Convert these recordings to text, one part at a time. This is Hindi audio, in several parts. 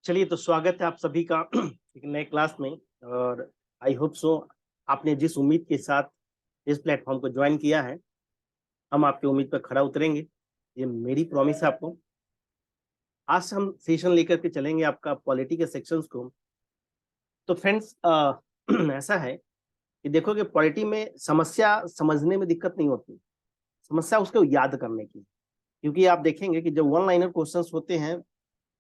चलिए, तो स्वागत है आप सभी का एक नए क्लास में। और आई होप सो आपने जिस उम्मीद के साथ इस प्लेटफॉर्म को ज्वाइन किया है, हम आपकी उम्मीद पर खरा उतरेंगे, ये मेरी प्रॉमिस है आपको। आज हम सेशन लेकर के चलेंगे आपका पॉलिटी के सेक्शंस को। तो फ्रेंड्स, ऐसा है कि देखोगे पॉलिटी में समस्या समझने में दिक्कत नहीं होती, समस्या उसको याद करने की। क्योंकि आप देखेंगे कि जब वन लाइनर क्वेश्चंस होते हैं,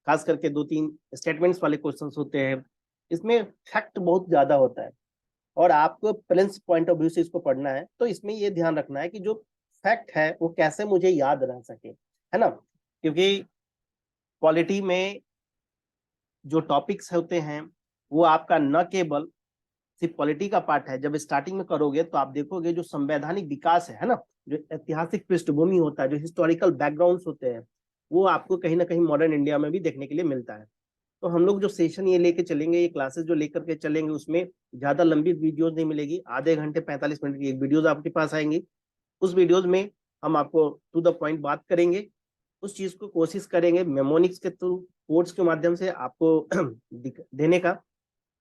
खास करके 2-3 स्टेटमेंट्स वाले क्वेश्चंस होते हैं, इसमें फैक्ट बहुत ज्यादा होता है और आपको प्रिंस पॉइंट ऑफ व्यू से इसको पढ़ना है। तो इसमें ये ध्यान रखना है कि जो फैक्ट है वो कैसे मुझे याद रह सके, है ना। क्योंकि पॉलिटी में जो टॉपिक्स होते हैं वो आपका न केवल सिर्फ पॉलिटी का पार्ट है। जब स्टार्टिंग में करोगे तो आप देखोगे जो संवैधानिक विकास है ना, जो ऐतिहासिक पृष्ठभूमि होता है, जो हिस्टोरिकल बैकग्राउंड्स होते हैं, वो आपको कहीं ना कहीं मॉडर्न इंडिया में भी देखने के लिए मिलता है। तो हम लोग जो सेशन ये लेके चलेंगे, ये क्लासेस जो लेकर के चलेंगे, उसमें ज्यादा लंबी वीडियोस नहीं मिलेगी। आधे घंटे 45 मिनट की एक वीडियोस आपके पास आएंगी। उस वीडियोस में हम आपको टू द पॉइंट बात करेंगे, उस चीज को कोशिश करेंगे मेमोनिक्स के थ्रू, कोड्स के माध्यम से आपको देने का।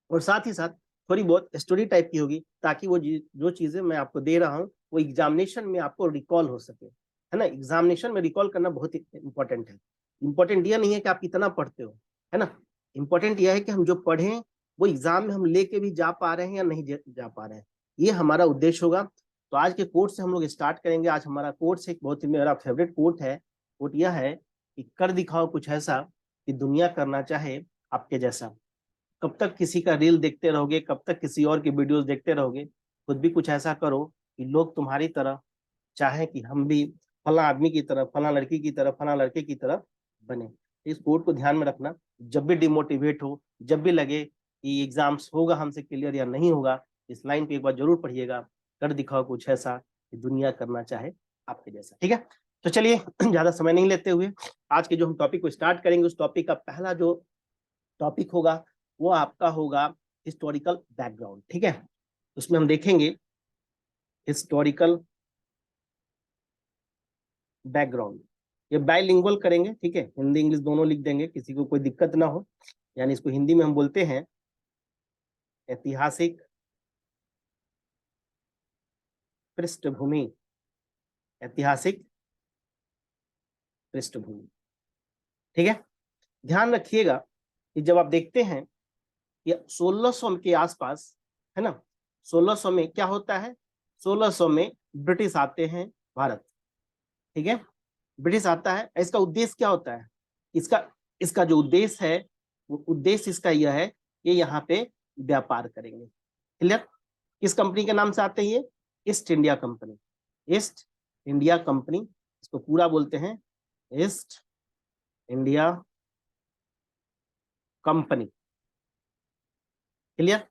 और साथ ही साथ थोड़ी बहुत स्टोरी टाइप की होगी, ताकि वो जो चीजें मैं आपको दे रहा हूँ वो एग्जामिनेशन में आपको रिकॉल हो सके, है ना। एग्जामिनेशन में रिकॉल करना बहुत इंपॉर्टेंट है। इंपॉर्टेंट यह नहीं है कि आप कितना पढ़ते हो, है ना। इंपॉर्टेंट यह है कि हम जो पढ़ें वो एग्जाम में हम लेके भी जा पा रहे हैं या नहीं जा पा रहे हैं, ये हमारा उद्देश्य होगा। तो आज के कोर्स से हम लोग स्टार्ट करेंगे। आज हमारा कोर्स एक बहुत ही मेरा फेवरेट कोट है। कोट यह है कि कर दिखाओ कुछ ऐसा कि दुनिया करना चाहे आपके जैसा। कब तक किसी का रील देखते रहोगे, कब तक किसी और की वीडियोस देखते रहोगे। खुद भी कुछ ऐसा करो कि लोग तुम्हारी तरह चाहे कि हम भी फला आदमी की तरह, फला लड़की की तरह, फला लड़के की तरह बने। इस कोड को ध्यान में रखना। जब भी डिमोटिवेट हो, जब भी लगे कि एग्जाम्स होगा हमसे क्लियर या नहीं होगा, इस लाइन को एक बार जरूर पढ़िएगा। कर दिखाओ कुछ ऐसा कि दुनिया करना चाहे आपके जैसा। ठीक है, तो चलिए ज्यादा समय नहीं लेते हुए आज के जो हम टॉपिक को स्टार्ट करेंगे, उस टॉपिक का पहला जो टॉपिक होगा वो आपका होगा हिस्टोरिकल बैकग्राउंड। ठीक है, उसमें हम देखेंगे हिस्टोरिकल बैकग्राउंड। ये बाइलिंगुअल करेंगे, ठीक है, हिंदी इंग्लिश दोनों लिख देंगे, किसी को कोई दिक्कत ना हो। यानी इसको हिंदी में हम बोलते हैं ऐतिहासिक पृष्ठभूमि। ऐतिहासिक पृष्ठभूमि, ठीक है। ध्यान रखिएगा कि जब आप देखते हैं ये 1600 के आसपास, है ना, 1600 में क्या होता है, 1600 में ब्रिटिश आते हैं भारत। ठीक है, ब्रिटिश आता है। इसका उद्देश्य क्या होता है, इसका इसका जो उद्देश्य है वो उद्देश्य इसका यह है कि यहाँ पे व्यापार करेंगे। क्लियर। किस कंपनी के नाम से आते हैं ये, east India company. East India company, इसको पूरा बोलते हैं ईस्ट इंडिया कंपनी। क्लियर।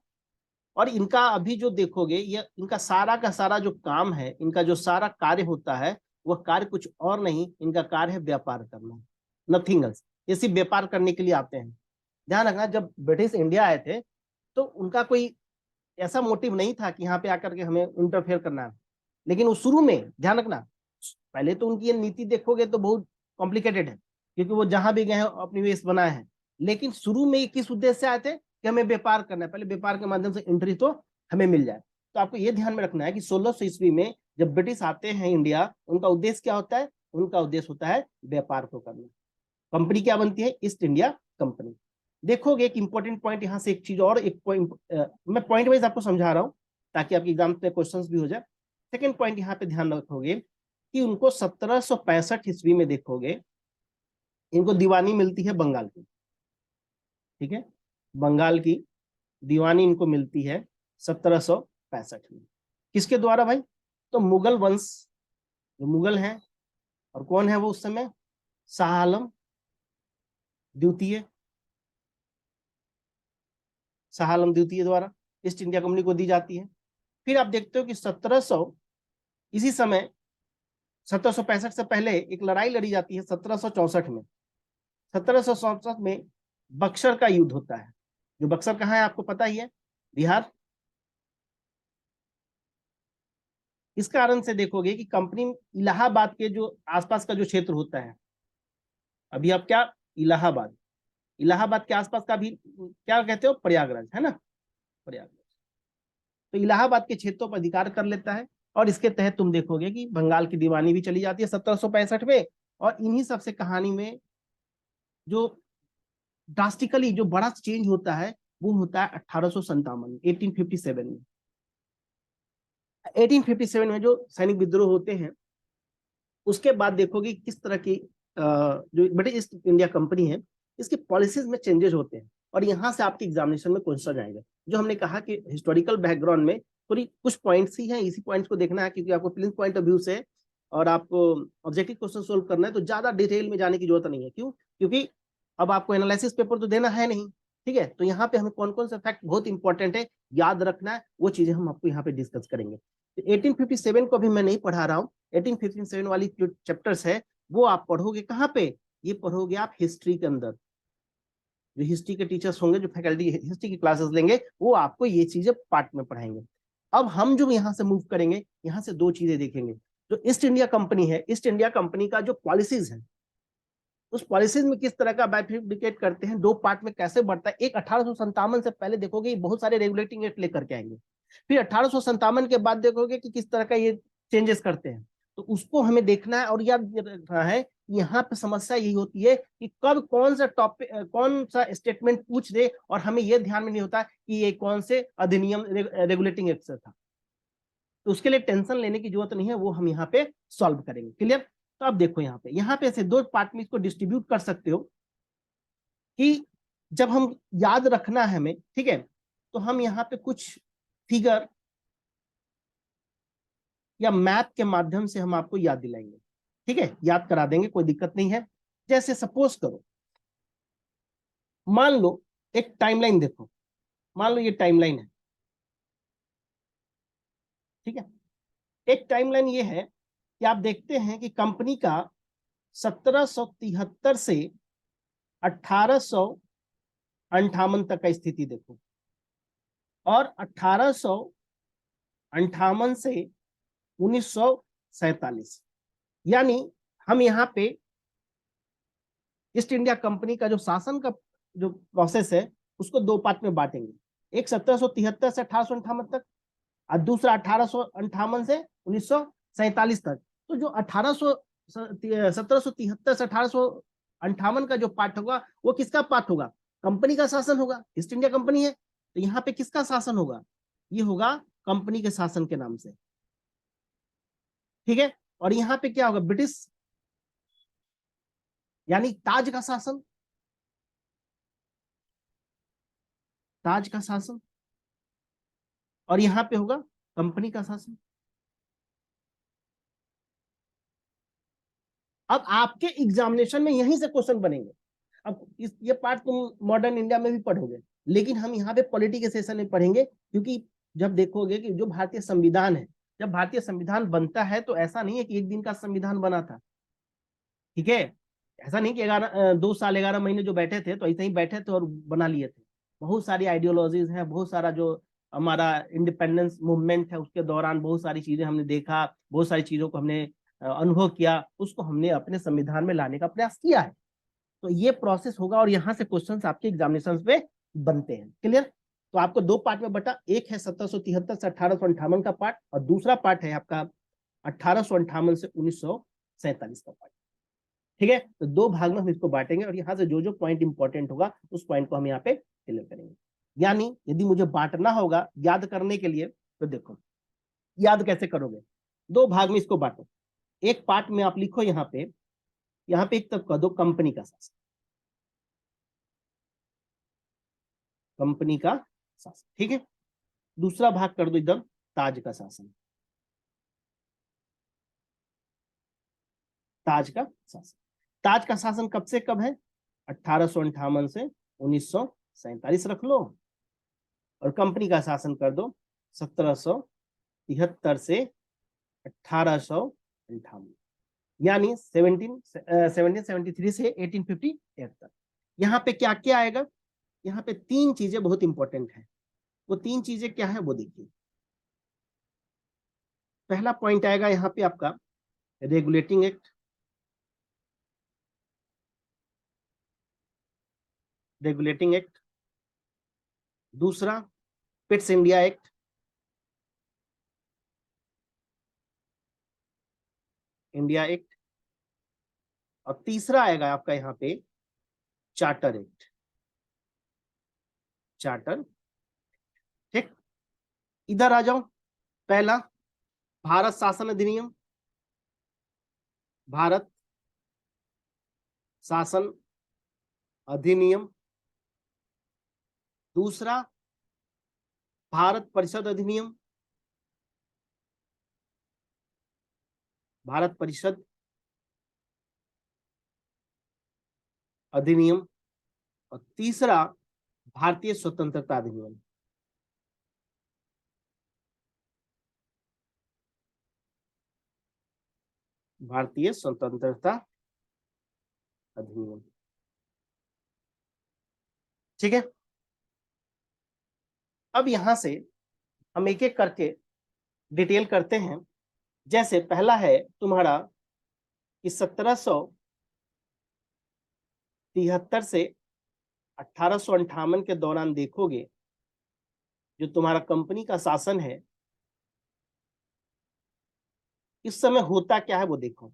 और इनका अभी जो देखोगे, ये इनका सारा का सारा जो काम है, इनका जो सारा कार्य होता है, वह कार्य कुछ और नहीं, इनका कार्य है व्यापार करना, नथिंग एल्स। ये सिर्फ व्यापार करने के लिए आते हैं। ध्यान रखना, जब ब्रिटिश इंडिया आए थे तो उनका कोई ऐसा मोटिव नहीं था कि यहाँ पे आकर के हमें इंटरफेयर करना है। लेकिन वो शुरू में, ध्यान रखना, पहले तो उनकी ये नीति देखोगे तो बहुत कॉम्प्लिकेटेड है, क्योंकि वो जहां भी गए हैं अपनी बेस बनाए हैं। लेकिन शुरू में किस उद्देश्य से आए थे कि हमें व्यापार करना है, पहले व्यापार के माध्यम से एंट्री तो हमें मिल जाए। तो आपको ये ध्यान में रखना है कि 1600 ईस्वी में जब ब्रिटिश आते हैं इंडिया, उनका उद्देश्य क्या होता है, उनका उद्देश्य होता है व्यापार को करना। कंपनी क्या बनती है, ईस्ट इंडिया कंपनी। देखोगे एक इंपॉर्टेंट पॉइंट यहाँ से, एक चीज और, एक पॉइंट मैं पॉइंट वाइज आपको समझा रहा हूँ ताकि आपके एग्जाम में क्वेश्चंस भी हो जाए। सेकंड पॉइंट यहाँ पे ध्यान रखोगे कि उनको 1765 ईस्वी में देखोगे इनको दीवानी मिलती है बंगाल की। ठीक है, बंगाल की दीवानी इनको मिलती है 1765 में। किसके द्वारा भाई, तो मुगल वंश, जो मुगल हैं, और कौन है वो उस समय, शाह आलम द्वितीय। शाह आलम द्वितीय द्वारा ईस्ट इंडिया कंपनी को दी जाती है। फिर आप देखते हो कि 1700, इसी समय 1765 से पहले एक लड़ाई लड़ी जाती है 1764 में। 1764 में बक्सर का युद्ध होता है। जो बक्सर कहाँ है आपको पता ही है, बिहार। इस कारण से देखोगे कि कंपनी इलाहाबाद के जो आसपास का जो क्षेत्र होता है, अभी आप क्या, इलाहाबाद, इलाहाबाद के आसपास का भी क्या कहते हो, प्रयागराज, है ना, प्रयागराज। तो इलाहाबाद के क्षेत्रों पर अधिकार कर लेता है, और इसके तहत तुम देखोगे कि बंगाल की दीवानी भी चली जाती है 1765 में। और इन्हीं सबसे कहानी में जो ड्रास्टिकली जो बड़ा चेंज होता है वो होता है 1857 1857 में। 1857 में जो सैनिक विद्रोह होते हैं, उसके बाद देखोगे किस तरह की जो ब्रिटिश ईस्ट इंडिया कंपनी है, इसकी पॉलिसीज में चेंजेस होते हैं। और यहाँ से आपके एग्जामिनेशन में क्वेश्चन आएगा। जो हमने कहा कि हिस्टोरिकल बैकग्राउंड में थोड़ी कुछ पॉइंट्स ही हैं, इसी पॉइंट्स को देखना है, क्योंकि आपको प्रिलिम्स पॉइंट ऑफ व्यू से और आपको ऑब्जेक्टिव क्वेश्चन सोल्व करना है, तो ज्यादा डिटेल में जाने की जरूरत नहीं है। क्यों? क्योंकि अब आपको एनालिसिस पेपर तो देना है नहीं, ठीक है। तो यहाँ पे हमें कौन कौन से फैक्ट बहुत इंपॉर्टेंट है याद रखना है, वो चीजें हम आपको यहाँ पे डिस्कस करेंगे। 1857 को भी मैं नहीं पढ़ा रहा हूँ। 1857 वाली जो चैप्टर्स है वो आप पढ़ोगे कहाँ पे, ये पढ़ोगे आप हिस्ट्री के अंदर। जो हिस्ट्री के टीचर्स होंगे, जो फैकल्टी हिस्ट्री की क्लासेस लेंगे, वो आपको ये चीजें पार्ट में पढ़ाएंगे। अब हम जो यहाँ से मूव करेंगे, यहाँ से दो चीजें देखेंगे। जो ईस्ट इंडिया कंपनी है, ईस्ट इंडिया कंपनी का जो पॉलिसीज है, उस पॉलिसीज में किस तरह का बाइफिकेट करते हैं, दो पार्ट में कैसे बढ़ता है। एक 1857 से पहले देखोगे बहुत सारे रेगुलेटिंग एक्ट लेकर के आएंगे। फिर 1857 के बाद देखोगे कि किस तरह का ये चेंजेस करते हैं। तो उसको हमें देखना है और याद रखना है। यहाँ पे समस्या यही होती है कि कब कौन सा टॉपिक, कौन सा स्टेटमेंट पूछ दे, और हमें यह ध्यान में नहीं होता कि ये कौन से अधिनियम रेगुलेटिंग एक्ट से था। तो उसके लिए टेंशन लेने की जरूरत नहीं है, वो हम यहाँ पे सॉल्व करेंगे। क्लियर? तो अब देखो यहाँ पे ऐसे दो पार्ट में इसको डिस्ट्रीब्यूट कर सकते हो कि जब हम याद रखना है हमें, ठीक है, तो हम यहाँ पे कुछ फिगर या मैप के माध्यम से हम आपको याद दिलाएंगे। ठीक है, याद करा देंगे, कोई दिक्कत नहीं है। जैसे सपोज करो, मान लो एक टाइमलाइन देखो, मान लो ये टाइमलाइन है, ठीक है। एक टाइमलाइन ये है कि आप देखते हैं कि कंपनी का 1773 से 1858 तक का स्थिति देखो, और 1858 से 1947। यानी हम यहाँ पे ईस्ट इंडिया कंपनी का जो शासन का जो प्रोसेस है, उसको दो पार्ट में बांटेंगे। एक 1773 से 1858 तक, और दूसरा 1858 से 1947 तक। तो जो 1773 से 1858 का जो पार्ट होगा, वो किसका पार्ट होगा? कंपनी का शासन होगा। ईस्ट इंडिया कंपनी है, तो यहाँ पे किसका शासन होगा? ये होगा कंपनी के शासन के नाम से, ठीक है। और यहाँ पे क्या होगा? ब्रिटिश, यानी ताज का शासन, ताज का शासन। और यहाँ पे होगा कंपनी का शासन। अब आपके एग्जामिनेशन में यहीं से क्वेश्चन बनेंगे। अब ये पार्ट तुम मॉडर्न इंडिया में भी पढ़ोगे, लेकिन हम यहाँ पे पॉलिटी के सेशन में पढ़ेंगे। क्योंकि जब देखोगे कि जो भारतीय संविधान है, जब भारतीय संविधान बनता है, तो ऐसा नहीं है कि एक दिन का संविधान बना था, ठीक है। ऐसा नहीं कि 2 साल 11 महीने जो बैठे थे तो ऐसे ही बैठे थे और बना लिए थे। बहुत सारी आइडियोलॉजीज हैं, बहुत सारा जो हमारा इंडिपेंडेंस मूवमेंट है, उसके दौरान बहुत सारी चीजें हमने देखा, बहुत सारी चीजों को हमने अनुभव किया, उसको हमने अपने संविधान में लाने का प्रयास किया है। तो ये प्रोसेस होगा, और यहाँ से क्वेश्चंस आपके एग्जामिनेशन पे बनते हैं। क्लियर? तो आपको दो पार्ट में बटा, एक है 1773 से 1858 का पार्ट, और दूसरा पार्ट है आपका 1858 से 1947 का पार्ट, ठीक है। तो दो भाग में हम इसको बांटेंगे, और यहाँ से जो जो पॉइंट इंपॉर्टेंट होगा उस पॉइंट को हम यहाँ पे क्लियर करेंगे। यानी यदि मुझे बांटना होगा याद करने के लिए, तो देखो याद कैसे करोगे। दो भाग में इसको बांटो। एक पार्ट में आप लिखो यहाँ पे एक तरफ कर दो कंपनी का शासन, कंपनी का शासन, ठीक है। दूसरा भाग कर दो एकदम ताज का शासन, ताज का शासन। ताज का शासन कब से कब है? 1858 से 1947 रख लो। और कंपनी का शासन कर दो 1773 से 1858, यानी 1773 से 1858 तक। यहाँ पे क्या क्या आएगा? यहाँ पे तीन चीजें बहुत इंपॉर्टेंट है। वो तीन चीजें क्या है वो देखिए। पहला पॉइंट आएगा यहाँ पे आपका रेगुलेटिंग एक्ट, रेगुलेटिंग एक्ट, दूसरा Pitt's India act, India act, और तीसरा आएगा आपका यहाँ पे चार्टर एक्ट, चार्टर। ठीक, इधर आ जाओ। पहला भारत शासन अधिनियम, भारत शासन अधिनियम, दूसरा भारत परिषद अधिनियम, भारत परिषद अधिनियम, और तीसरा भारतीय स्वतंत्रता अधिनियम। भारतीय स्वतंत्रता अधिनियम। ठीक है, अब यहां से हम एक एक करके डिटेल करते हैं। जैसे पहला है तुम्हारा कि 1773 से 1858 के दौरान देखोगे जो तुम्हारा कंपनी का शासन है, इस समय होता क्या है वो देखो।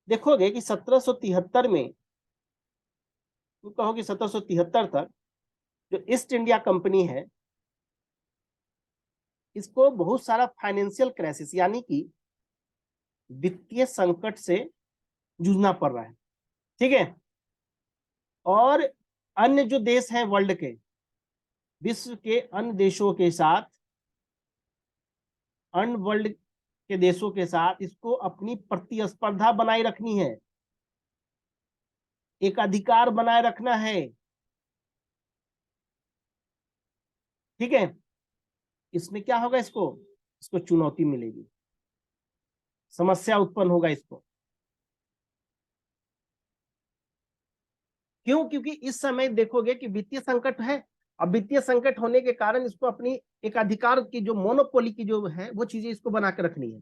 देखोगे कि 1773 में, तुम कहोगे 1773 तक जो ईस्ट इंडिया कंपनी है, इसको बहुत सारा फाइनेंशियल क्राइसिस यानी कि वित्तीय संकट से जूझना पड़ रहा है। ठीक है, और अन्य जो देश हैं वर्ल्ड के, विश्व के अन्य देशों के साथ, अन्य वर्ल्ड के देशों के साथ इसको अपनी प्रतिस्पर्धा बनाए रखनी है, एक अधिकार बनाए रखना है। ठीक है, इसमें क्या होगा, इसको इसको चुनौती मिलेगी, समस्या उत्पन्न होगा इसको। क्यों? क्योंकि इस समय देखोगे कि वित्तीय संकट है, अब वित्तीय संकट होने के कारण इसको अपनी एक अधिकार की जो मोनोपोली की जो है वो चीजें इसको बना के रखनी है।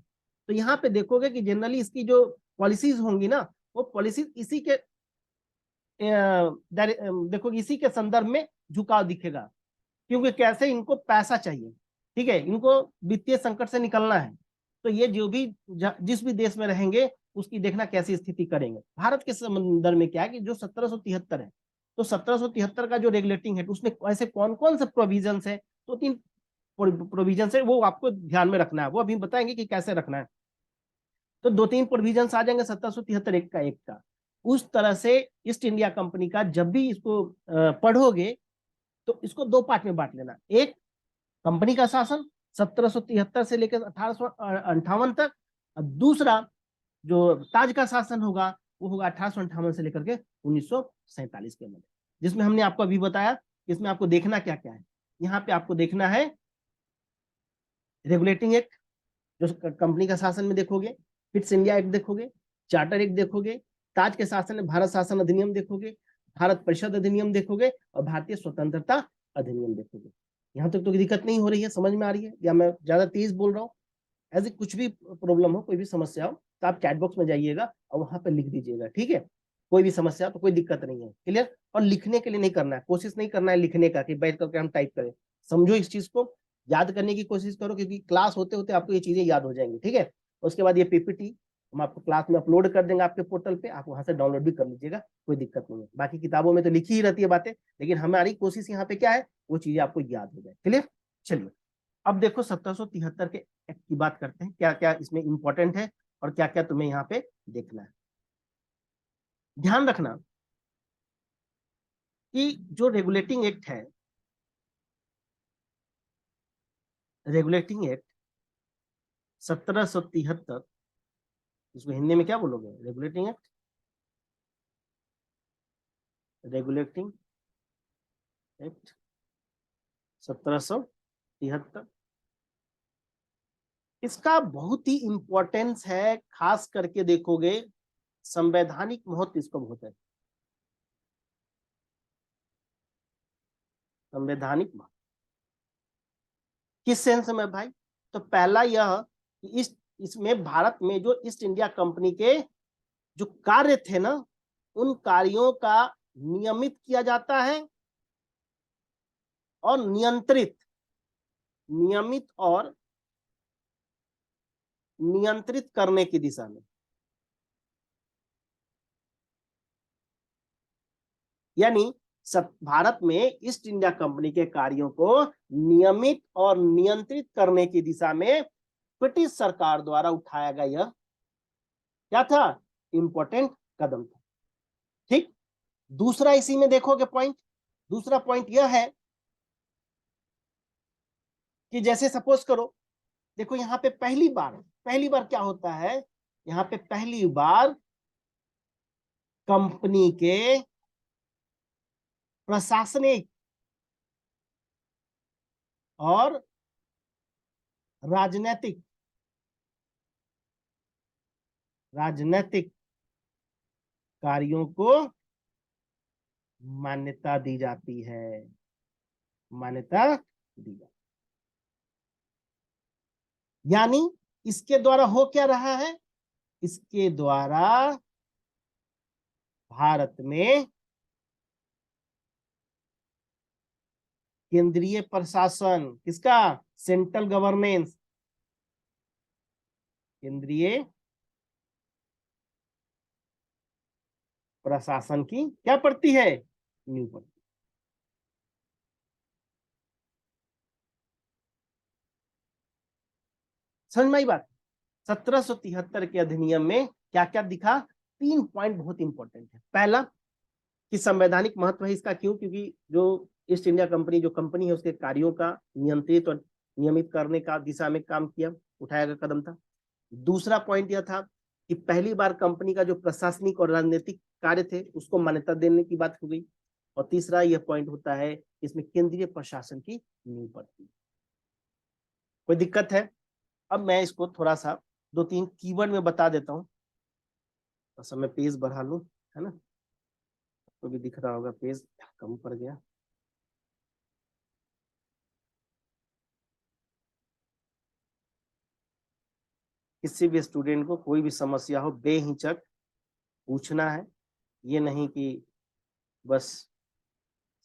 तो यहाँ पे देखोगे कि जनरली इसकी जो पॉलिसीज होंगी ना, वो पॉलिसीज इसी के देखोगे इसी के संदर्भ में झुकाव दिखेगा, क्योंकि कैसे इनको पैसा चाहिए। ठीक है, इनको वित्तीय संकट से निकलना है, तो ये जो भी जिस भी देश में रहेंगे उसकी देखना कैसी स्थिति करेंगे। भारत के संदर्भ में क्या है कि जो 1773 है, तो 1773 का जो रेगुलेटिंग है उसमें ऐसे कौन कौन से प्रोविजन है, तो 3 प्रोविजन है, वो आपको ध्यान में रखना है, वो अभी बताएंगे कि कैसे रखना है। तो 2-3 प्रोविजन आ जाएंगे 1773 एक का एक का। उस तरह से ईस्ट इंडिया कंपनी का जब भी इसको पढ़ोगे तो इसको 2 पार्ट में बांट लेना। एक कंपनी का शासन 1773 से लेकर 1858 तक, और दूसरा जो ताज का शासन होगा वो होगा 1858 से लेकर के 1947 के मध्य, जिसमें हमने आपको अभी बताया। इसमें आपको देखना क्या क्या है, यहाँ पे आपको देखना है रेगुलेटिंग एक्ट जो कंपनी का शासन में देखोगे, फिट्स इंडिया एक्ट देखोगे, चार्टर एक्ट देखोगे, ताज के शासन में भारत शासन अधिनियम देखोगे, भारत परिषद अधिनियम देखोगे, और भारतीय स्वतंत्रता अधिनियम देखोगे। यहाँ तक तो दिक्कत नहीं हो रही है, समझ में आ रही है, या मैं ज्यादा तेज बोल रहा हूँ? ऐसी कुछ भी प्रॉब्लम हो, कोई भी समस्या हो, तो आप चैट बॉक्स में जाइएगा और वहां पे लिख दीजिएगा। ठीक है, कोई भी समस्या तो कोई दिक्कत नहीं है, क्लियर। और लिखने के लिए नहीं करना है, कोशिश नहीं करना है लिखने का कि बैठ करके हम टाइप करें। समझो इस चीज को, याद करने की कोशिश करो, क्योंकि क्लास होते होते आपको ये चीजें याद हो जाएंगी। ठीक है, उसके बाद ये पीपीटी हम आपको क्लास में अपलोड कर देंगे आपके पोर्टल पे, आप वहां से डाउनलोड भी कर लीजिएगा, कोई दिक्कत नहीं है। बाकी किताबों में तो लिखी ही रहती है बातें, लेकिन हमारी कोशिश यहाँ पे क्या है, वो चीजें आपको याद हो जाए। क्लियर, चलिए अब देखो 1773 के एक्ट की बात करते हैं, क्या क्या इसमें इंपॉर्टेंट है और क्या क्या तुम्हें यहाँ पे देखना है। ध्यान रखना कि जो रेगुलेटिंग एक्ट है, रेगुलेटिंग एक्ट 1773, इसको हिंदी में क्या बोलोगे? रेगुलेटिंग एक्ट, रेगुलेटिंग एक्ट 1773, इसका बहुत ही इंपॉर्टेंस है। खास करके देखोगे संवैधानिक महत्व इसको बहुत है, संवैधानिक महत्व किस सेंस में भाई? तो पहला यह कि इसमें भारत में जो ईस्ट इंडिया कंपनी के जो कार्य थे ना, उन कार्यों का नियमित किया जाता है और नियंत्रित, नियमित और नियंत्रित करने की दिशा में, यानी भारत में ईस्ट इंडिया कंपनी के कार्यों को नियमित और नियंत्रित करने की दिशा में ब्रिटिश सरकार द्वारा उठाया गया यह क्या था, इंपॉर्टेंट कदम था। ठीक, दूसरा इसी में देखोगे पॉइंट, दूसरा पॉइंट यह है कि जैसे सपोज करो, देखो यहां पे पहली बार क्या होता है, यहां पे पहली बार कंपनी के प्रशासनिक और राजनीतिक कार्यों को मान्यता दी जाती है, मान्यता दी जाती, यानी इसके द्वारा हो क्या रहा है, इसके द्वारा भारत में केंद्रीय प्रशासन, किसका, सेंट्रल गवर्नेंस, केंद्रीय प्रशासन की क्या पड़ती है, नींव पड़ती है। समझ में आई बात। 1773 के अधिनियम में क्या क्या दिखा, 3 पॉइंट बहुत इंपॉर्टेंट है। पहला कि संवैधानिक महत्व है इसका, क्यों, क्योंकि जो ईस्ट इंडिया कंपनी जो कंपनी है उसके कार्यों का नियंत्रित और नियमित करने का दिशा में काम किया, उठाया गया कदम था। दूसरा पॉइंट यह था कि पहली बार कंपनी का जो प्रशासनिक और राजनीतिक कार्य थे उसको मान्यता देने की बात हो गई। और तीसरा यह पॉइंट होता है इसमें केंद्रीय प्रशासन की नींव पड़ती है। कोई दिक्कत है? अब मैं इसको थोड़ा सा 2-3 कीवर्ड में बता देता हूँ। तो सब मैं पेज बढ़ा लूं, है ना, तो भी दिख रहा होगा पेज कम पड़ गया। किसी भी स्टूडेंट को कोई भी समस्या हो बेहिचक पूछना है, ये नहीं कि बस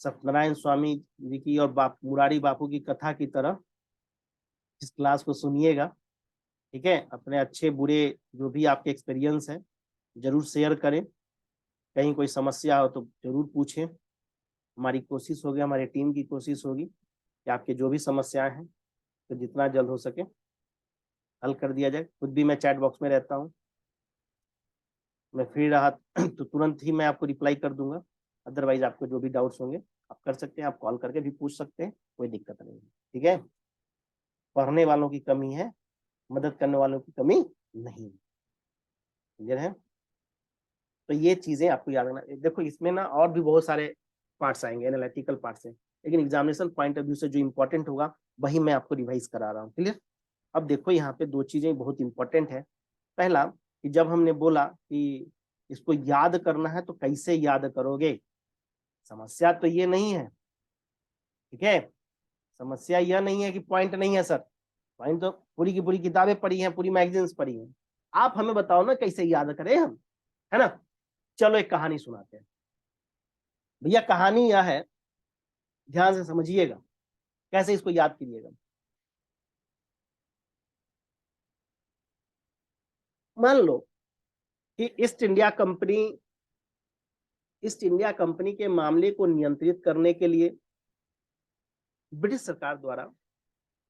सत्यनारायण स्वामी जी की और मुरारी बापू की कथा की तरह इस क्लास को सुनिएगा। ठीक है, अपने अच्छे बुरे जो भी आपके एक्सपीरियंस है जरूर शेयर करें, कहीं कोई समस्या हो तो जरूर पूछें। हमारी कोशिश होगी, हमारी टीम की कोशिश होगी कि आपके जो भी समस्याएं हैं तो जितना जल्द हो सके हल कर दिया जाए। खुद भी मैं चैट बॉक्स में रहता हूँ, मैं फ्री रहा तो तुरंत ही मैं आपको रिप्लाई कर दूंगा। अदरवाइज आपको जो भी डाउट्स होंगे आप कर सकते हैं, आप कॉल करके भी पूछ सकते हैं, कोई दिक्कत नहीं है। ठीक है, पढ़ने वालों की कमी है, मदद करने वालों की कमी नहीं। क्लियर है? तो ये चीजें आपको याद रखना। देखो इसमें ना और भी बहुत सारे पार्ट्स आएंगे, एनालिटिकल पार्ट्स हैं, लेकिन एग्जामिनेशन पॉइंट ऑफ व्यू से जो इंपॉर्टेंट होगा वही मैं आपको रिवाइज करा रहा हूँ। क्लियर? अब देखो यहाँ पे 2 चीजें बहुत इंपॉर्टेंट है। पहला कि जब हमने बोला कि इसको याद करना है तो कैसे याद करोगे, समस्या तो ये नहीं है। ठीक है, समस्या यह नहीं है कि पॉइंट नहीं है सर, पॉइंट तो पूरी की पूरी किताबें पढ़ी हैं, पूरी मैगजीन्स पढ़ी हैं। आप हमें बताओ ना कैसे याद करें हम, है ना। चलो एक कहानी सुनाते हैं भैया। कहानी यह है, ध्यान से समझिएगा कैसे इसको याद कीजिएगा। मान लो कि ईस्ट इंडिया कंपनी के मामले को नियंत्रित करने के लिए ब्रिटिश सरकार द्वारा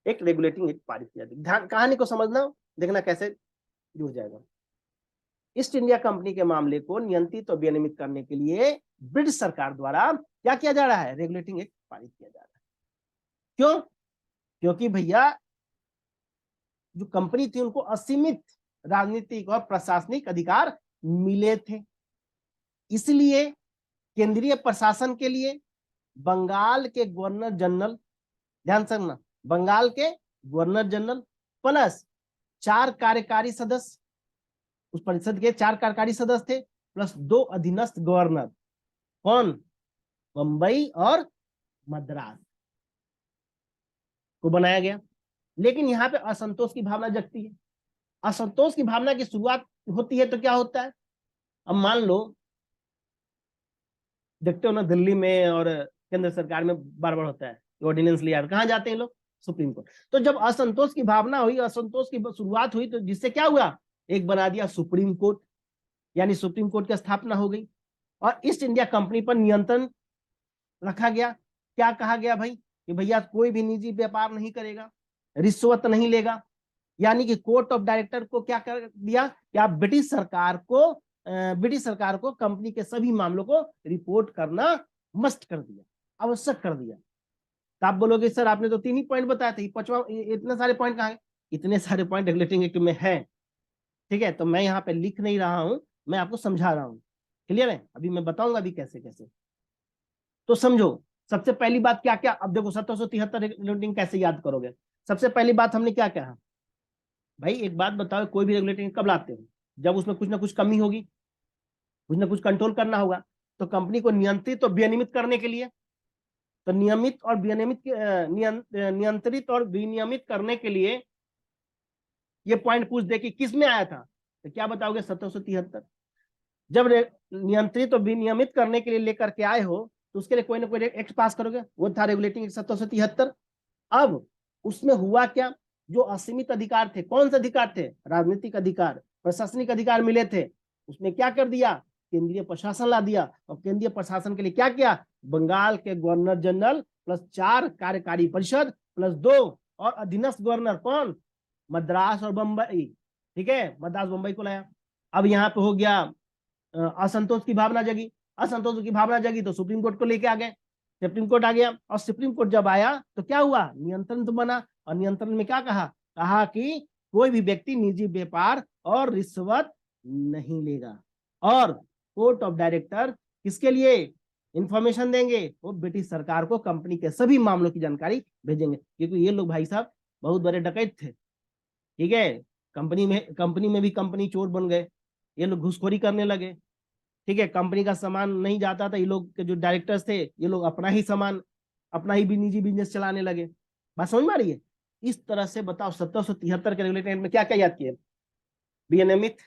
एक रेगुलेटिंग एक्ट पारित किया गया। ध्यान, कहानी को समझना, देखना कैसे जुड़ जाएगा। ईस्ट इंडिया कंपनी के मामले को नियंत्रित और विनियमित करने के लिए ब्रिटिश सरकार द्वारा क्या किया जा रहा है, रेगुलेटिंग एक्ट पारित किया जा रहा है। क्यों? क्योंकि भैया जो कंपनी थी उनको असीमित राजनीतिक और प्रशासनिक अधिकार मिले थे, इसलिए केंद्रीय प्रशासन के लिए बंगाल के गवर्नर जनरल, ध्यान से सुनना, बंगाल के गवर्नर जनरल प्लस 4 कार्यकारी सदस्य, उस परिषद के 4 कार्यकारी सदस्य थे, प्लस 2 अधीनस्थ गवर्नर, कौन, बंबई और मद्रास को बनाया गया। लेकिन यहाँ पे असंतोष की भावना जगती है। असंतोष की भावना की शुरुआत होती है तो क्या होता है, अब मान लो देखते हो ना दिल्ली में और केंद्र सरकार में बार बार होता है, ऑर्डिनेंस लिया, कहाँ जाते हैं लोग? Supreme court. तो जब असंतोष की भावना हुई, असंतोष की शुरुआत हुई, तो जिससे क्या हुआ, एक बना दिया सुप्रीम कोर्ट, यानी सुप्रीम कोर्ट की स्थापना हो गई और ईस्ट इंडिया कंपनी पर नियंत्रण रखा गया। क्या कहा गया भाई कि भैया कोई भी निजी व्यापार नहीं करेगा, रिश्वत नहीं लेगा, यानी कि कोर्ट ऑफ डायरेक्टर को क्या कर दिया कि आप ब्रिटिश सरकार को कंपनी के सभी मामलों को रिपोर्ट करना मस्ट कर दिया, आवश्यक कर दिया। तो आप बोलोगे सर आपने तो 3 ही पॉइंट बताया थे, पांचवा इतने सारे पॉइंट कहाँ है? इतने सारे पॉइंट रेगुलेटिंग एक्ट में है, ठीक है। तो मैं यहाँ पे लिख नहीं रहा हूं, मैं आपको समझा रहा हूं, क्लियर है? अभी मैं बताऊंगा अभी कैसे कैसे। तो समझो, सबसे पहली बात क्या क्या, अब देखो 1773 रेगुलेटिंग कैसे याद करोगे। सबसे पहली बात हमने क्या कहा भाई, एक बात बताओ, कोई भी रेगुलेटिंग कब लाते हो? जब उसमें कुछ ना कुछ कमी होगी, कुछ ना कुछ कंट्रोल करना होगा। तो कंपनी को नियंत्रित और विनियमित करने के लिए, तो नियंत्रित और विनियमित करने के लिए ये पॉइंट पूछ दे कि किस में आया था, तो क्या बताओगे? 1773। जब नियंत्रित और विनियमित करने के लिए लेकर के आए हो, तो उसके लिए कोई ना कोई एक्ट पास करोगे, वो था रेगुलेटिंग एक्ट 1773। अब उसमें हुआ क्या, जो असीमित अधिकार थे, कौन से अधिकार थे? राजनीतिक अधिकार, प्रशासनिक अधिकार मिले थे, उसने क्या कर दिया, केंद्रीय प्रशासन ला दिया। और केंद्रीय प्रशासन के लिए क्या किया, बंगाल के गवर्नर जनरल प्लस 4 कार्यकारी परिषद प्लस 2 और अधीनस्थ गवर्नर, कौन? मद्रास और बंबई, ठीक है, मद्रास बंबई को लाया। अब यहाँ पे हो गया असंतोष की भावना जगी, असंतोष की भावना जगी तो सुप्रीम कोर्ट को लेके आ गए, सुप्रीम कोर्ट आ गया। और सुप्रीम कोर्ट जब आया तो क्या हुआ, नियंत्रण तो बना। और नियंत्रण में क्या कहा, कहा कि कोई भी व्यक्ति निजी व्यापार और रिश्वत नहीं लेगा। और कोर्ट ऑफ डायरेक्टर किसके लिए इंफॉर्मेशन देंगे, वो ब्रिटिश सरकार को कंपनी के सभी मामलों की जानकारी भेजेंगे, क्योंकि ये लोग भाई साहब बहुत बड़े डकैत थे, ठीक है। कंपनी में भी कंपनी चोर बन गए, ये लोग घूसखोरी करने लगे, ठीक है। कंपनी का सामान नहीं जाता था, ये लोग के जो डायरेक्टर्स थे, ये लोग अपना ही सामान, अपना ही भी निजी बिजनेस चलाने लगे। बात समझ में आ रही है? इस तरह से बताओ 1773 के रेगुलेटिंग में क्या क्या याद किए, विनियमित,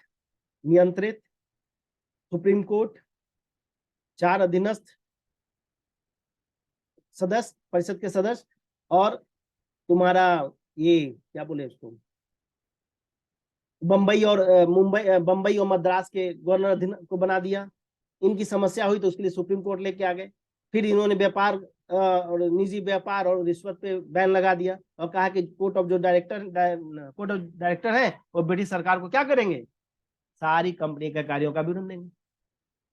नियंत्रित, सुप्रीम कोर्ट, 4 अधीनस्थ सदस्य, परिषद के सदस्य, और तुम्हारा ये क्या बोले उसको, बंबई और बंबई और मद्रास के गवर्नर को बना दिया। इनकी समस्या हुई तो उसके लिए सुप्रीम कोर्ट लेके आ गए। फिर इन्होंने व्यापार और निजी व्यापार और रिश्वत पे बैन लगा दिया और कहा कि कोर्ट ऑफ डायरेक्टर है वो ब्रिटिश सरकार को क्या करेंगे, सारी कंपनी के कार्यों का विवरण देंगे।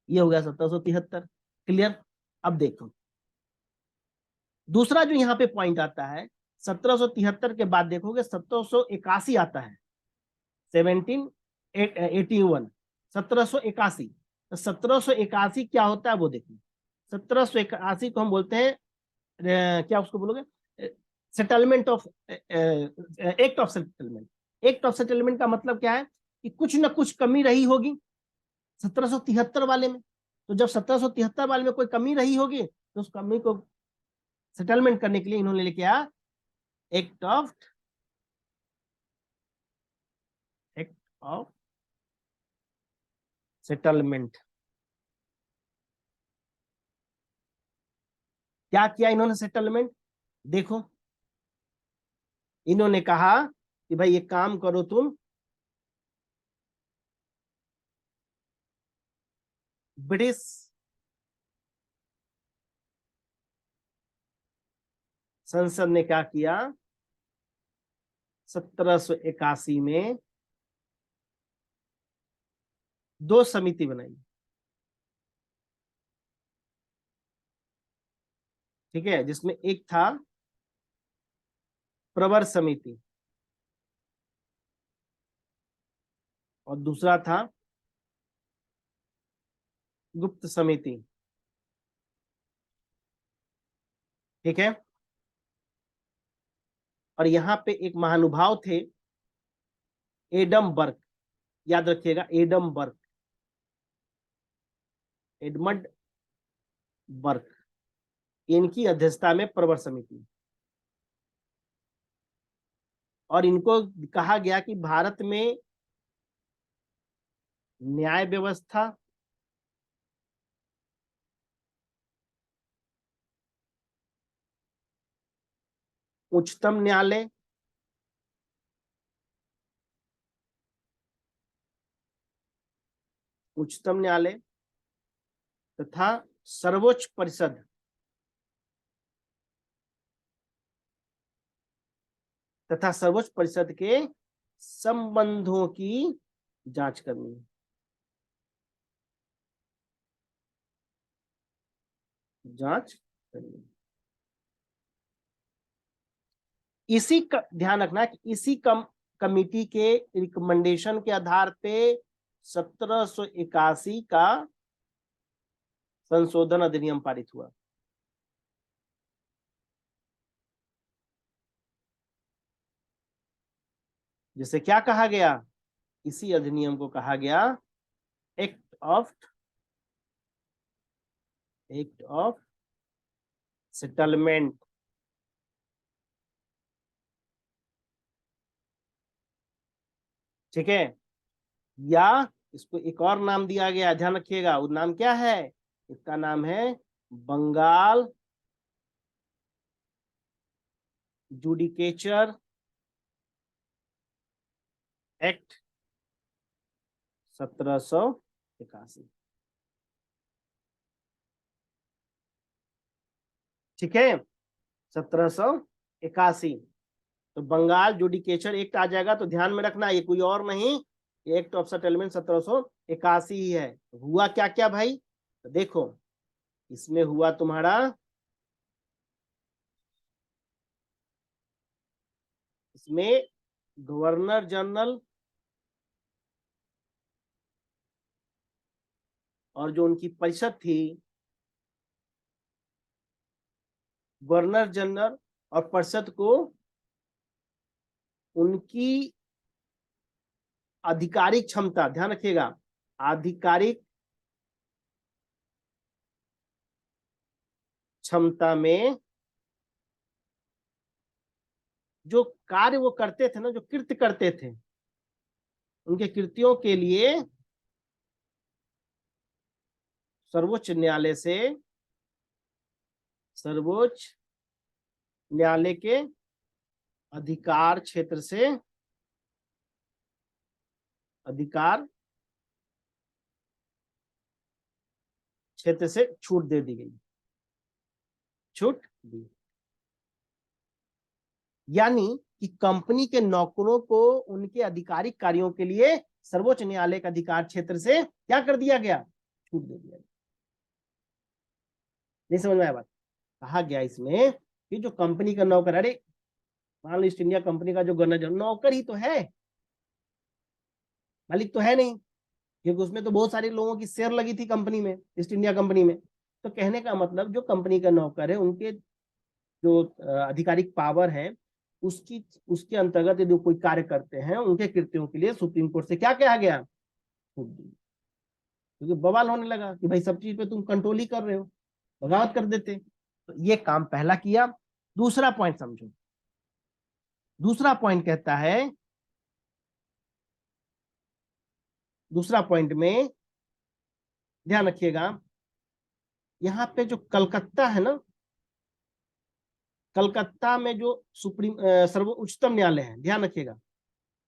ये हो गया 1773, क्लियर? अब देखो दूसरा जो यहाँ पे पॉइंट आता है, 1773 के बाद देखोगे 1781 आता है, 1781, 1781। तो 1781 क्या होता है वो देखिए। 1781 को हम बोलते हैं क्या उसको बोलोगे, settlement of act of settlement. Act of settlement का मतलब क्या है कि कुछ ना कुछ कमी रही होगी 1773 वाले में। तो जब 1773 वाले में कोई कमी रही होगी तो उस कमी को सेटलमेंट करने के लिए इन्होंने लेके आया एक्ट ऑफ सेटलमेंट। क्या किया इन्होंने सेटलमेंट, देखो इन्होंने कहा कि भाई एक काम करो तुम, ब्रिटिश संसद ने क्या किया, 1781 में 2 समिति बनाई, ठीक है, जिसमें एक था प्रवर समिति और दूसरा था गुप्त समिति, ठीक है। और यहाँ पे एक महानुभाव थे, एडम बर्क, याद रखिएगा, एडम बर्क, एडमंड बर्क, इनकी अध्यक्षता में प्रवर समिति। और इनको कहा गया कि भारत में न्याय व्यवस्था, उच्चतम न्यायालय, उच्चतम न्यायालय तथा सर्वोच्च परिषद तथा सर्वोच्च परिषद के संबंधों की जांच करनी है। जांच करनी है। इसी का ध्यान रखना कि इसी कमिटी के रिकमेंडेशन के आधार पे 1781 का संशोधन अधिनियम पारित हुआ। जिसे क्या कहा गया, इसी अधिनियम को कहा गया एक्ट ऑफ सेटलमेंट। ठीक है, या इसको एक और नाम दिया गया, ध्यान रखिएगा, वो नाम क्या है, इसका नाम है बंगाल जुडिकेचर एक्ट 1781। ठीक है, 1781। तो बंगाल जुडिकेचर एक्ट आ जाएगा, तो ध्यान में रखना ये कोई और नहीं, एक्ट ऑफ सेटलमेंट 1781 ही है। हुआ क्या क्या भाई, तो देखो इसमें हुआ तुम्हारा, इसमें गवर्नर जनरल और जो उनकी परिषद थी, गवर्नर जनरल और परिषद को उनकी आधिकारिक क्षमता, ध्यान रखिएगा, आधिकारिक क्षमता में जो कार्य वो करते थे ना, जो कृत्य करते थे, उनके कृत्यों के लिए सर्वोच्च न्यायालय के अधिकार क्षेत्र से छूट दे दी गई, छूट दी। यानी कि कंपनी के नौकरों को उनके आधिकारिक कार्यों के लिए सर्वोच्च न्यायालय के अधिकार क्षेत्र से क्या कर दिया गया, छूट दे दिया गया। नहीं समझ में आया बात, कहा गया इसमें कि जो कंपनी का नौकर, अरे मान लो ईस्ट इंडिया कंपनी का जो गवर्नर नौकर ही तो है, मालिक तो है नहीं, क्योंकि उसमें तो बहुत सारे लोगों की शेयर लगी थी कंपनी में, ईस्ट इंडिया कंपनी में। तो कहने का मतलब जो कंपनी का नौकर है, उनके जो आधिकारिक पावर है, उसके अंतर्गत यदि कोई कार्य करते हैं, उनके कृत्यों के लिए सुप्रीम कोर्ट से क्या कहा गया, छूट दी। क्योंकि बवाल होने लगा कि भाई सब चीज पे तुम कंट्रोल ही कर रहे हो, बगावत कर देते। तो ये काम पहला किया। दूसरा पॉइंट समझो, दूसरा पॉइंट कहता है, दूसरा पॉइंट में ध्यान रखिएगा, यहाँ पे जो कलकत्ता है ना, कलकत्ता में जो उच्चतम न्यायालय है, ध्यान रखिएगा,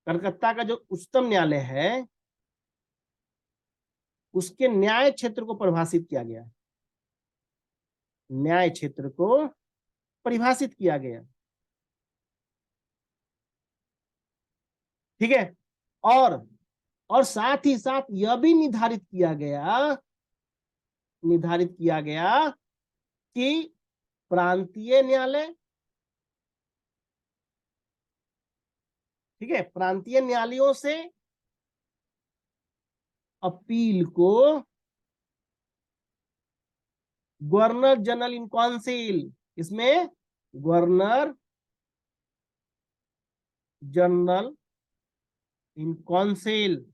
कलकत्ता का जो उच्चतम न्यायालय है, उसके न्याय क्षेत्र को परिभाषित किया गया है, न्याय क्षेत्र को परिभाषित किया गया। ठीक है, और साथ ही साथ यह भी निर्धारित किया गया कि प्रांतीय न्यायालय, ठीक है, प्रांतीय न्यायालयों से अपील को गवर्नर जनरल इन काउंसिल, इसमें गवर्नर जनरल इन काउंसिल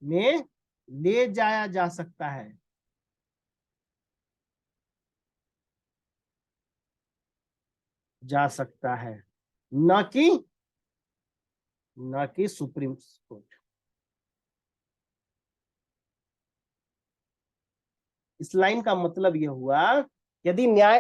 में ले जाया जा सकता है, न कि सुप्रीम कोर्ट। इस लाइन का मतलब यह हुआ, यदि न्याय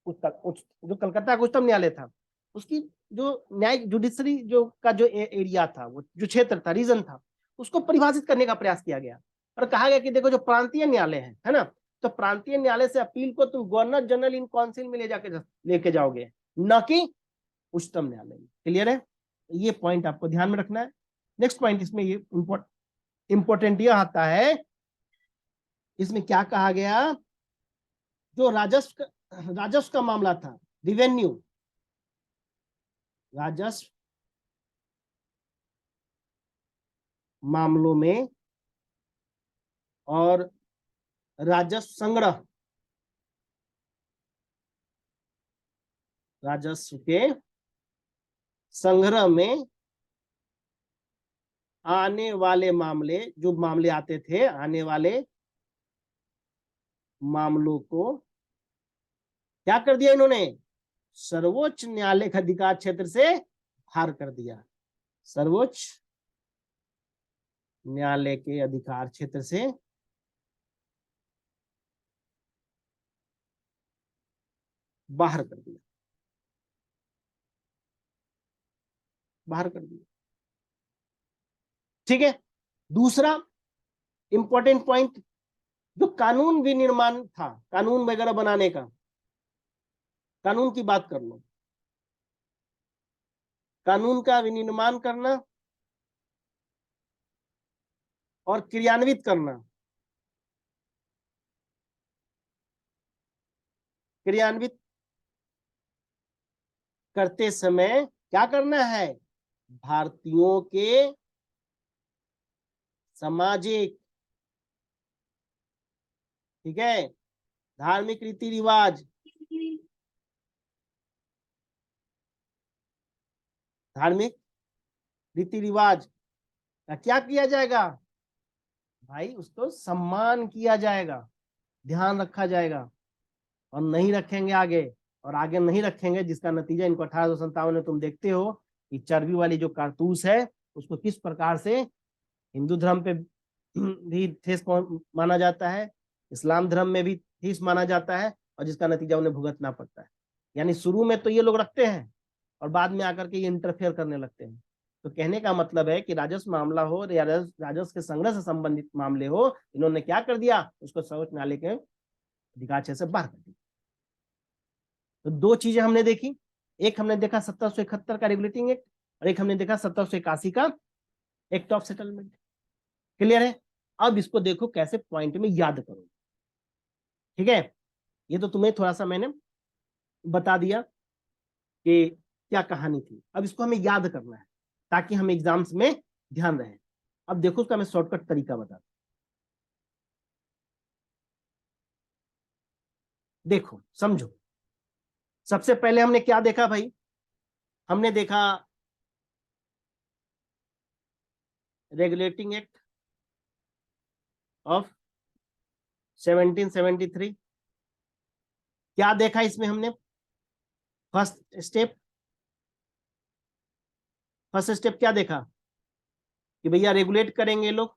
जो कलकत्ता का उच्चतम न्यायालय था, उसकी जो न्याय जुडिशरी जो का जो एरिया था, वो जो क्षेत्र था, रीजन था, उसको परिभाषित करने का प्रयास किया गया और कहा गया कि देखो जो प्रांतीय न्यायालय है ना, तो प्रांतीय न्यायालय से अपील को तुम गवर्नर जनरल इन काउंसिल में लेके जाओगे, न कि उच्चतम न्यायालय में। क्लियर है? ये पॉइंट आपको ध्यान में रखना है। नेक्स्ट पॉइंट इसमें ये इंपॉर्टेंट यह आता है, इसमें क्या कहा गया, जो राजस्व का मामला था, रिवेन्यू राजस्व मामलों में और राजस्व राजस्व के संग्रह में आने वाले मामले, जो मामले आते थे, आने वाले मामलों को क्या कर दिया इन्होंने, सर्वोच्च न्यायालय के अधिकार क्षेत्र से बाहर कर दिया, सर्वोच्च न्यायालय के अधिकार क्षेत्र से बाहर कर दिया, बाहर कर दिया। ठीक है। दूसरा इंपॉर्टेंट पॉइंट, जो कानून विनिर्माण था, कानून वगैरह बनाने का, कानून की बात कर लो, कानून का विनिर्माण करना और क्रियान्वित करना, क्रियान्वित करते समय क्या करना है, भारतीयों के सामाजिक, ठीक है, धार्मिक रीति रिवाज, धार्मिक रीति रिवाज का क्या किया जाएगा भाई, उसको सम्मान किया जाएगा, ध्यान रखा जाएगा, और नहीं रखेंगे आगे, और आगे नहीं रखेंगे, जिसका नतीजा इनको 1857 में तुम देखते हो कि चर्बी वाली जो कारतूस है उसको किस प्रकार से हिंदू धर्म पे भी ठेस माना जाता है, इस्लाम धर्म में भी ठेस माना जाता है, और जिसका नतीजा उन्हें भुगतना पड़ता है। यानी शुरू में तो ये लोग रखते हैं और बाद में आकर के ये इंटरफेयर करने लगते हैं। तो कहने का मतलब है कि राजस्व मामला हो या राजस्व के संग्रह से संबंधित मामले हो, इन्होंने क्या कर दिया, उसको सर्वोच्च न्यायालय के अधिकार क्षेत्र से बाहर कर दिया। तो दो चीजें हमने देखी, एक हमने देखा 1771 का रेगुलेटिंग एक्ट, और एक हमने देखा 1781 का एक्ट ऑफ सेटलमेंट। क्लियर है? अब इसको देखो कैसे पॉइंट में याद करो। ठीक है, ये तो तुम्हें थोड़ा सा मैंने बता दिया कि क्या कहानी थी, अब इसको हमें याद करना है ताकि हम एग्जाम्स में ध्यान रहे। अब देखो उसका मैं शॉर्टकट तरीका बता, देखो समझो। सबसे पहले हमने क्या देखा भाई, हमने देखा रेगुलेटिंग एक्ट ऑफ 1773। क्या देखा इसमें हमने, फर्स्ट स्टेप, फर्स्ट स्टेप क्या देखा कि भैया रेगुलेट करेंगे लोग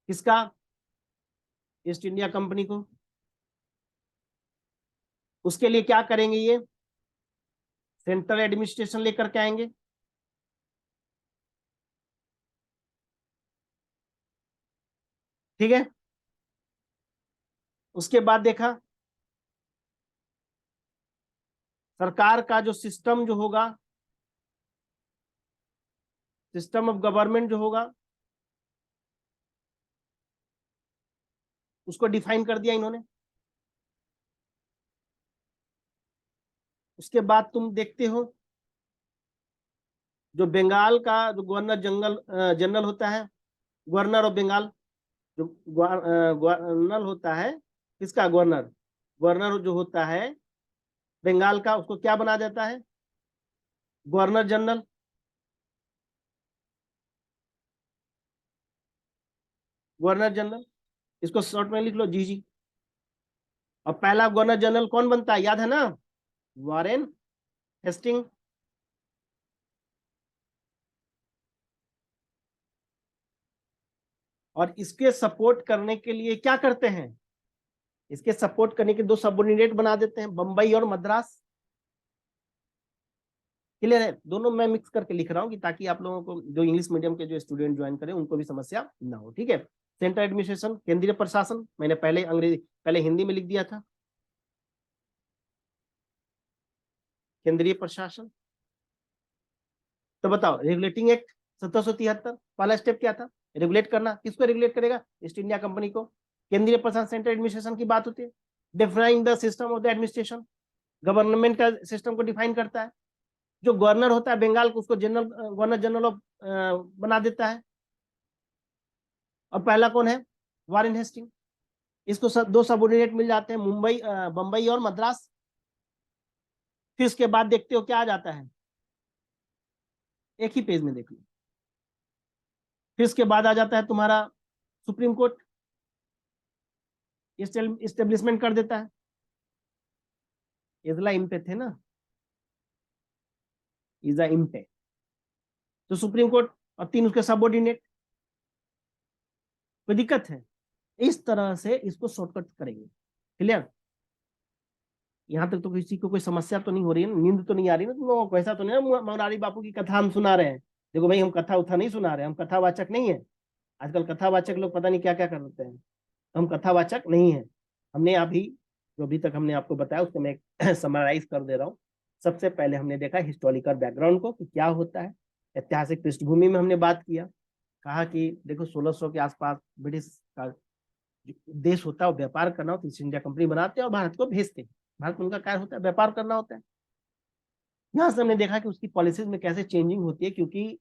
किसका, ईस्ट इंडिया कंपनी को। उसके लिए क्या करेंगे, ये सेंट्रल एडमिनिस्ट्रेशन लेकर के आएंगे। ठीक है, उसके बाद देखा सरकार का जो सिस्टम जो होगा, सिस्टम ऑफ गवर्नमेंट जो होगा, उसको डिफाइन कर दिया इन्होंने। उसके बाद तुम देखते हो जो बंगाल का जो गवर्नर जनरल होता है, गवर्नर ऑफ बंगाल, जो गवर्नर होता है, किसका गवर्नर, गवर्नर जो होता है बंगाल का, उसको क्या बना देता है, गवर्नर जनरल। गवर्नर जनरल, इसको शॉर्ट में लिख लो जी। और पहला गवर्नर जनरल कौन बनता है, याद है ना, वॉरेन हेस्टिंग। और इसके सपोर्ट करने के लिए क्या करते हैं, इसके सपोर्ट करने के दो सबऑर्डिनेट बना देते हैं, बंबई और मद्रास। क्लियर है, दोनों मैं मिक्स करके लिख रहा हूँ कि ताकि आप लोगों को जो इंग्लिश मीडियम के जो स्टूडेंट ज्वाइन करें उनको भी समस्या ना हो। ठीक है, सेंट्रल एडमिनिस्ट्रेशन केंद्रीय प्रशासन, मैंने पहले हिंदी में लिख दिया था, केंद्रीय प्रशासन। तो बताओ, रेगुलेटिंग एक्ट 1773 पहला स्टेप क्या था, रेगुलेट करना। किसको रेगुलेट करेगा, ईस्ट इंडिया कंपनी को। केंद्रीय प्रशासन सेंट्रल एडमिनिस्ट्रेशन की बात होती है, define the system of the administration, government का सिस्टम को डिफाइन करता है। जो गवर्नर होता है बंगाल को, उसको जनरल गवर्नर जनरल ऑफ बना देता है। और पहला कौन है, वारेन हेस्टिंग। इसको दो सबऑर्डिनेट मिल जाते हैं, बंबई और मद्रास। फिर उसके बाद देखते हो क्या आ जाता है, एक ही पेज में देख लो। फिर उसके बाद आ जाता है तुम्हारा सुप्रीम कोर्ट, इस्टेब्लिशमेंट कर देता है। इजला इम्पे थे ना, इजा इम्पे, तो सुप्रीम कोर्ट और तीन उसके सबऑर्डिनेट। कोई दिक्कत है, इस तरह से इसको शॉर्टकट करेंगे। क्लियर, यहां तक तो किसी को कोई समस्या तो नहीं हो रही है, नींद तो नहीं आ रही ना तुम लोगों को, ऐसा तो नहीं ना मुरारी बापू की कथा हम सुना रहे हैं। देखो भाई, हम कथा उथा नहीं सुना रहे, हम कथावाचक नहीं है। आजकल कथावाचक लोग पता नहीं क्या क्या करते हैं, हम कथावाचक नहीं है। हमने अभी जो अभी तक हमने आपको बताया उसको मैं समराइज कर दे रहा हूँ। सबसे पहले हमने देखा हिस्टोरिकल बैकग्राउंड को कि क्या होता है, ऐतिहासिक पृष्ठभूमि में हमने बात किया, कहा कि देखो 1600 के आसपास ब्रिटिश का देश होता है, व्यापार करना हो तो ईस्ट इंडिया कंपनी बनाते हैं और भारत को भेजते हैं। भारत में उनका कार्य होता है व्यापार करना होता है। यहाँ से हमने देखा कि उसकी पॉलिसीज में कैसे चेंजिंग होती है, क्योंकि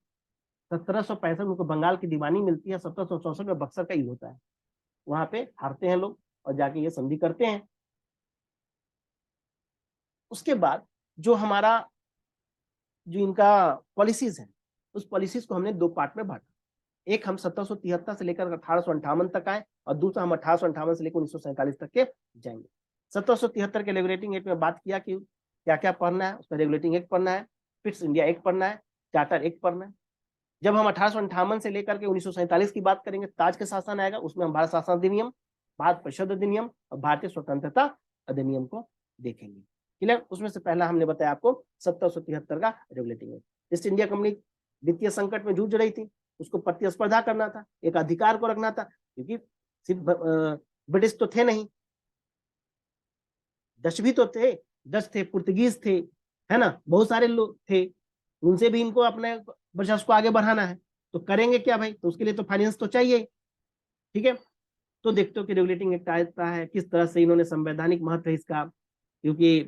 1765 उनको बंगाल की दीवानी मिलती है, 1764 में बक्सर का युद्ध होता है, वहां पे हारते हैं लोग और जाके ये संधि करते हैं। उसके बाद जो हमारा जो इनका पॉलिसीज है, उस पॉलिसीज को हमने दो पार्ट में बांटा। एक हम 1773 से लेकर 1858 तक आए और दूसरा हम 1858 से लेकर 1947 तक के जाएंगे। 1773 के रेगुलेटिंग एक्ट में बात किया कि क्या क्या पढ़ना है, उसमें रेगुलेटिंग एक्ट पढ़ना है, फिट्स इंडिया एक्ट पढ़ना है, चार्टर एक्ट पढ़ना है। जब हम 1858 से लेकर के 1947 की बात करेंगे, ताज के शासन आएगा, उसमें हम भारत शासन अधिनियम, भारत परिषद अधिनियम और भारतीय स्वतंत्रता अधिनियम को देखेंगे। क्लियर, उसमें से पहला हमने बताया आपको 1773 का regulating act. East India company वित्तीय संकट में जूझ रही थी, उसको प्रतिस्पर्धा करना था, एक अधिकार को रखना था, क्योंकि सिर्फ ब्रिटिश तो थे नहीं, डच भी तो थे, डच थे, पुर्तगीज थे, है ना, बहुत सारे लोग थे, उनसे भी इनको अपने वर्चस्व को आगे बढ़ाना है। तो करेंगे क्या भाई, तो उसके लिए तो फाइनेंस तो चाहिए। ठीक है, तो देखते हो कि रेगुलेटिंग एक्ट आता है, किस तरह से इन्होंने संवैधानिक महत्व है इसका, क्योंकि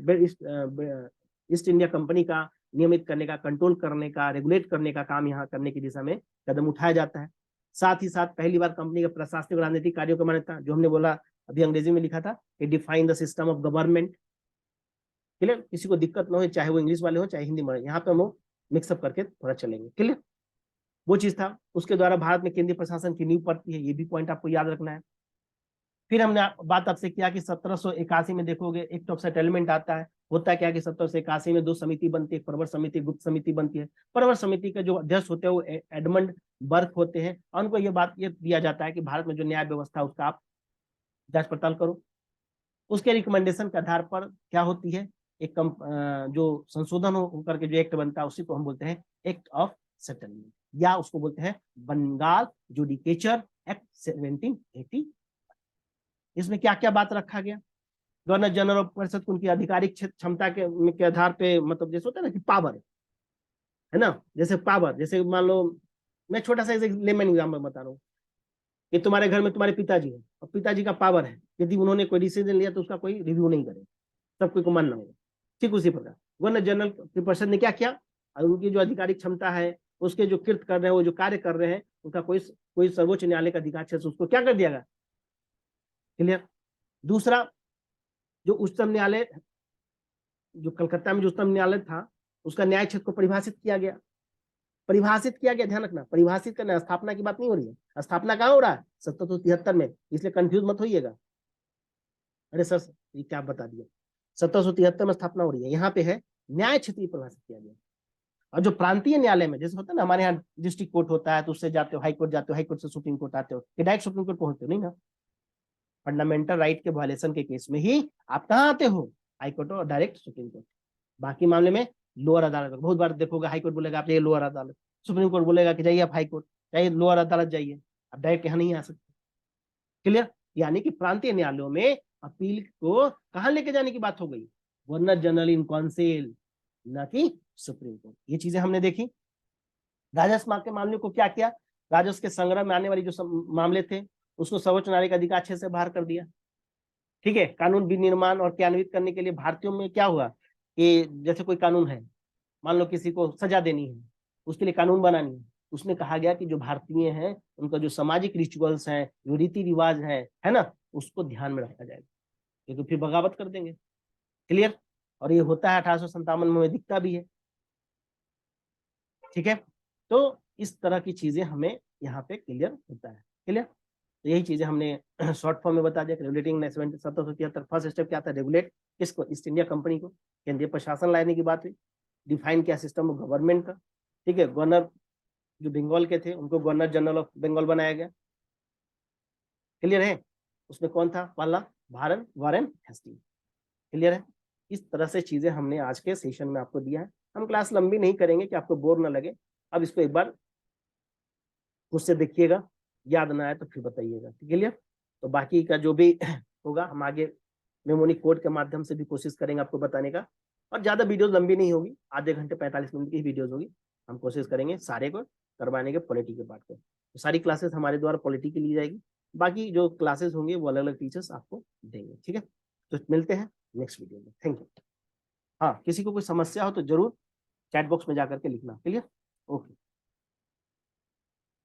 ईस्ट इंडिया कंपनी का नियमित करने का, कंट्रोल करने का, रेगुलेट करने का काम यहाँ करने की दिशा में कदम उठाया जाता है। साथ ही साथ पहली बार कंपनी के प्रशासनिक और राजनीतिक कार्यों को मान्यता, जो हमने बोला अभी अंग्रेजी में लिखा था कि define the system of government. Clear, किसी को दिक्कत ना हो, चाहे वो इंग्लिश वाले हो चाहे हिंदी में, यहाँ पे हम मिक्सअप करके थोड़ा चलेंगे। क्लियर, वो चीज था। उसके द्वारा भारत में केंद्रीय प्रशासन की नींव पड़ती है, ये भी पॉइंट आपको याद रखना है। फिर हमने बात आपसे किया कि 1781 में देखोगे एक्ट ऑफ सेटलमेंट आता है। होता है क्या कि 1781 में दो समिति बनती है, प्रवर समिति, गुप्त समिति बनती है। प्रवर समिति के जो अध्यक्ष होते हैं वो एडमंड बर्क होते हैं, और उनको ये दिया जाता है कि भारत में जो न्याय व्यवस्था उसका आप जांच पड़ताल करो। उसके रिकमेंडेशन के आधार पर क्या होती है, एक जो संशोधन होकर के जो एक्ट बनता है उसी को हम बोलते हैं एक्ट ऑफ सेटलमेंट, या उसको बोलते हैं बंगाल जुडिकेचर एक्ट 1780। इसमें क्या क्या बात रखा गया, गवर्नर जनरल ऑफ परिषद को उनकी आधिकारिक क्षमता के आधार पे, मतलब जैसे होता है ना कि पावर है ना, जैसे पावर, जैसे मान लो मैं छोटा सा लेमन एग्जाम्पल बता रहा हूँ कि तुम्हारे घर में तुम्हारे पिताजी है और पिताजी का पावर है, यदि उन्होंने कोई डिसीजन लिया तो उसका कोई रिव्यू नहीं करे, सबको को मानना होगा। ठीक उसी प्रकार गवर्नर जनरल की परिषद ने क्या किया, और उनकी जो आधिकारिक क्षमता है, उसके जो कृत कर रहे हैं, वो जो कार्य कर रहे हैं, उनका कोई सर्वोच्च न्यायालय का अधिकार क्षेत्र उसको क्या कर दिया गया। क्लियर, दूसरा जो उच्चतम न्यायालय, जो कलकत्ता में जो उच्चतम न्यायालय था, उसका न्याय क्षेत्र को परिभाषित किया गया। परिभाषित किया गया, ध्यान रखना, परिभाषित करना, स्थापना की बात नहीं हो रही है। स्थापना कहाँ हो रहा है, 1773 में, इसलिए कंफ्यूज मत होइएगा। अरे सर ये क्या बता दिया, 1773 में स्थापना हो रही है, यहाँ पे है न्याय क्षेत्र परिभाषित किया गया। और जो प्रांतीय न्यायालय में जैसे होता है ना, हमारे यहाँ डिस्ट्रिक्ट कोर्ट होता है तो उससे जाते हो हाई कोर्ट, जाते हो हाई कोर्ट से सुप्रीम कोर्ट आते हो, कि डायरेक्ट सुप्रीम कोर्ट पहुंचते हो नहीं ना। फंडामेंटल राइट के वायलेशन के केस में ही आप कहाँ आते हो, हाई कोर्ट और डायरेक्ट सुप्रीम कोर्ट। बाकी मामले में लोअर अदालत, बहुत बार देखोगे हाई कोर्ट बोलेगा आप जाइए लोअर अदालत, सुप्रीम कोर्ट बोलेगा कि जाइए आप हाई कोर्ट, जाइए लोअर अदालत जाइए, आप डायरेक्ट यहाँ नहीं आ सकते। क्लियर? यानी कि प्रांतीय न्यायालयों में अपील को कहां लेके जाने की बात हो गई, गवर्नर जनरल इन काउंसिल, न कि सुप्रीम कोर्ट। ये चीजें हमने देखी। राजस्व के मामले को क्या किया, राजस्व के संग्रह में आने वाली जो मामले थे उसको सर्वोच्च न्यायालय का अधिकार अच्छे से बाहर कर दिया। ठीक है, कानून विनिर्माण और क्रियान्वित करने के लिए भारतीयों में क्या हुआ कि जैसे कोई कानून है, मान लो किसी को सजा देनी है, उसके लिए कानून बनानी है, उसमें कहा गया कि जो भारतीय हैं उनका जो सामाजिक रिचुअल्स हैं, जो रीति रिवाज है ना, उसको ध्यान में रखा जाएगा, क्योंकि फिर बगावत कर देंगे। क्लियर? और ये होता है 1857 में दिखता भी है। ठीक है, तो इस तरह की चीजें हमें यहाँ पे क्लियर होता है। क्लियर? तो यही चीजें हमने शॉर्ट फॉर्म में बता दिया। रेगुलेटिंग 1773 फर्स्ट स्टेप क्या था, रेगुलेट किसको, ईस्ट इंडिया कंपनी को, केंद्रीय प्रशासन लाने की बात हुई, डिफाइन किया सिस्टम ऑफ गवर्नमेंट का। ठीक है, गवर्नर जो बंगाल के थे उनको गवर्नर जनरल ऑफ बंगाल बनाया गया। क्लियर है? उसमें कौन था, पहला वारेन हेस्टिंग। क्लियर है? इस तरह से चीजें हमने आज के सेशन में आपको दिया है। हम क्लास लंबी नहीं करेंगे कि आपको बोर ना लगे। अब इसको एक बार मुझसे देखिएगा, याद ना आए तो फिर बताइएगा। क्लियर? तो बाकी का जो भी होगा हम आगे मेमोनिक कोड के माध्यम से भी कोशिश करेंगे आपको बताने का। और ज्यादा वीडियो लंबी नहीं होगी, आधे घंटे 45 मिनट की वीडियोज होगी। हम कोशिश करेंगे सारे को करवाने के पॉलिटी के पार्ट को। तो सारी क्लासेस हमारे द्वारा पॉलिटी की ली जाएगी, बाकी जो क्लासेस होंगे वो अलग अलग टीचर्स आपको देंगे। ठीक है, तो मिलते हैं नेक्स्ट वीडियो में। Thank you. हाँ, किसी को कोई समस्या हो तो जरूर चैट बॉक्स में जाकर के लिखना। क्लियर? ओके।